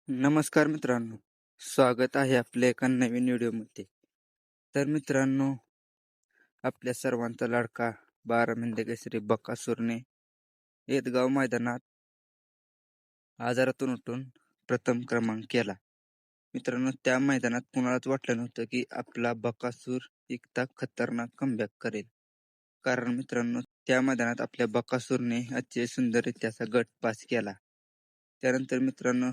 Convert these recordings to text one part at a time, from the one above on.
नमस्कार मित्रांनो, स्वागत आहे आपल्या एका नवीन व्हिडिओमध्ये. तर मित्रांनो, आपल्या सर्वांचा लाडका 12 केसरी बकासूरने येदगाव मैदानात आजारातून उठून प्रथम क्रमांक केला. मित्रांनो, त्या मैदानात कुणालाच वाटलं नव्हतं की आपला बकासूर इतका खतरनाक कमबॅक करेल. कारण मित्रांनो, त्या मैदानात आपल्या बकासूरने अतिशय सुंदररित्या असा गट पास केला. त्यानंतर मित्रांनो,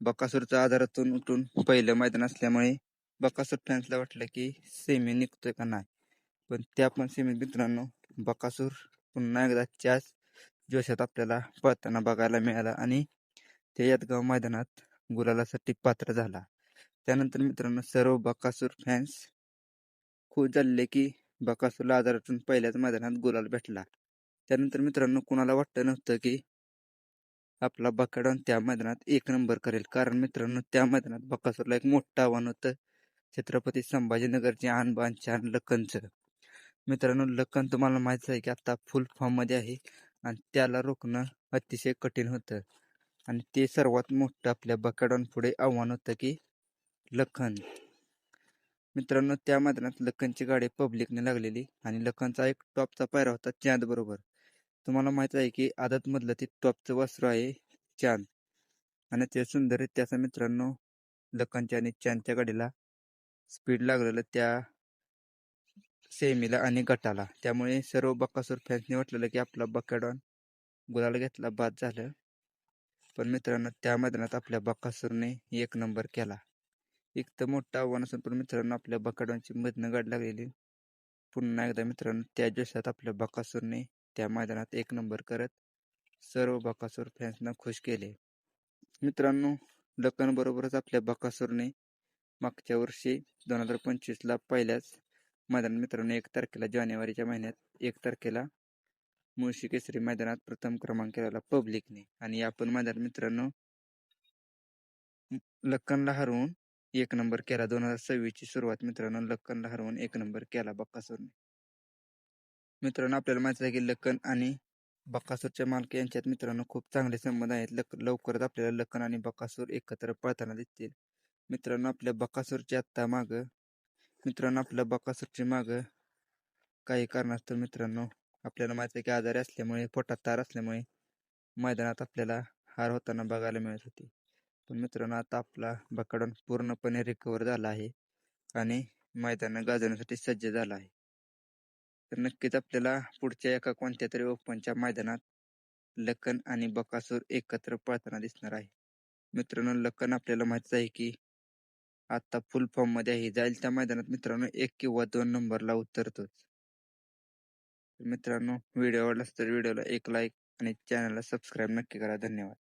बकासूरच्या आजारातून उठून पहिलं मैदान असल्यामुळे बकासूर फॅन्सला वाटलं की सेमी निघतोय का नाही. पण त्या पण सेमीत मित्रांनो, बकासूर पुन्हा एकदा त्याच जोशात आपल्याला पळताना बघायला मिळाला आणि ते यादगाव मैदानात गुलालासाठी पात्र झाला. त्यानंतर मित्रांनो, सर्व बकासूर फॅन्स खुश झाले की बकासूरला आजारातून पहिल्याच मैदानात गुलाल भेटला. त्यानंतर मित्रांनो, कुणाला वाटलं नव्हतं की आपला बकाडॉन त्या मैदानात एक नंबर करेल. कारण मित्रांनो, त्या मैदानात बकासूरला एक मोठं आव्हान होतं छत्रपती संभाजीनगरचे आणबान चार लखनचं. मित्रांनो, लखन तुम्हाला माहित आहे की आता फुल फॉर्ममध्ये आहे आणि त्याला रोखणं अतिशय कठीण होतं. आणि ते सर्वात मोठं आपल्या बकाडॉन पुढे आव्हान होतं की लखन. मित्रांनो, त्या मैदानात लखनची गाडी पब्लिकने लागलेली आणि लखनचा एक टॉपचा पायरा होता चांद बरोबर. तुम्हाला माहित आहे की आदतमधलं ते टॉपचं वासरू आहे चांद. आणि ते सुंदर त्याचा मित्रांनो, लखनच्या आणि चांदच्या गाडीला स्पीड लागलेलं त्या सेमीला आणि गटाला. त्यामुळे सर्व बकासूर फॅन्सनी वाटलेलं की आपला बकाडॉन गुलाल घेतला बाद झालं. पण मित्रांनो, त्या मैदानात आपल्या बकासूरने एक नंबर केला. एक तर मोठं आव्हान असून पण मित्रांनो, आपल्या बकाडॉनची मधनं गाडी लागलेली. पुन्हा एकदा मित्रांनो, त्या जोशात आपल्या बकासूरने त्या मैदानात एक नंबर करत सर्व बकासूर फॅन्सना खुश केले. मित्रांनो, लखन बरोबरच आपल्या बकासूरने मागच्या वर्षी 2025ला पहिल्याच मैदानात मित्रांनो 1 तारखेला जानेवारीच्या महिन्यात 1 तारखेला मुळशी केसरी मैदानात प्रथम क्रमांक केलेला पब्लिकने. आणि या पण मैदानात मित्रांनो लखनला हरवून एक नंबर केला. 2026ची सुरुवात मित्रांनो लखनला हरवून एक नंबर केला बकासूरने. मित्रांनो, आपल्याला माहिती आहे की लखन आणि बकासूरच्या मालक यांच्यात मित्रांनो खूप चांगले संबंध आहेत. लवकरच आपल्याला लखन आणि बकासूर एकत्र पळताना दिसतील. मित्रांनो, आपल्या बकासूरची मागं काही कारणास्तव मित्रांनो आपल्याला माहिती आहे की आजारी असल्यामुळे, पोटात तार असल्यामुळे मैदानात आपल्याला हार होताना बघायला मिळत होती. पण मित्रांनो, आता आपला बकाडॉन पूर्णपणे रिकवर झाला आहे आणि मैदानात गाजवण्यासाठी सज्ज झाला आहे. तर नक्कीच आपल्याला पुढच्या एका कोणत्या तरी ओपनच्या मैदानात लखन आणि बकासूर एकत्र पळताना दिसणार आहे. मित्रांनो, लखन आपल्याला माहित आहे की आता फुल फॉर्म मध्ये आहे. जाईल त्या मैदानात मित्रांनो 1 किंवा 2 नंबरला उतरतोच. मित्रांनो, व्हिडिओ आवडला तर व्हिडिओला एक लाईक आणि चॅनलला सबस्क्राईब नक्की करा. धन्यवाद.